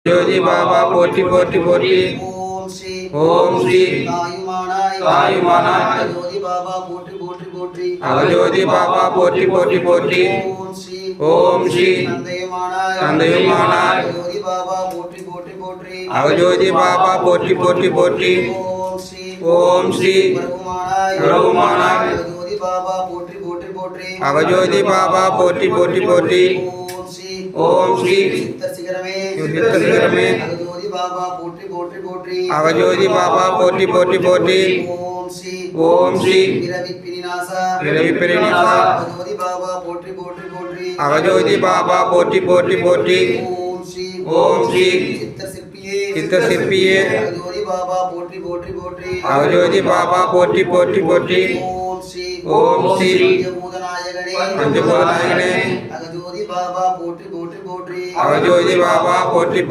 ஜோதி பாபா போற்றி போற்றி போற்றி. ஓம் ஸ்ரீ தாயுமானாய் ஜோதி பாபா போற்றி போற்றி போற்றி. அவஜோதி பாபா போற்றி போற்றி போற்றி. ஓம் ஸ்ரீ தந்தையுமானாய் ஜோதி பாபா போற்றி போற்றி போற்றி. அவஜோதி பாபா போற்றி போற்றி போற்றி. ஓம் ஸ்ரீ பிரபுமானாய் ஜோதி பாபா போற்றி போற்றி போற்றி. அவஜோதி பாபா போற்றி போற்றி போற்றி. ஓம் ஸ்ரீ சித்தசிகரமே ஜோதி பாபா போற்றி போற்றி போற்றி. அவஜோதி பாபா போற்றி போற்றி போற்றி. ஓம் ஸ்ரீ பிறவி பெருநிசா ஜோதி பாபா போற்றி போற்றி போற்றி. அவஜோதி பாபா போற்றி போற்றி போற்றி. ஓம் ஸ்ரீ சித்தசிற்பியே ஜோதி பாபா போற்றி போற்றி போற்றி. அவஜோதி பாபா போற்றி போற்றி போற்றி. ஓம் ஸ்ரீ பஞ்சபூதநாயகனே ஜோதி பாபா போற்றி போற்றி போற்றி. அவஜோதி பாபா போற்றி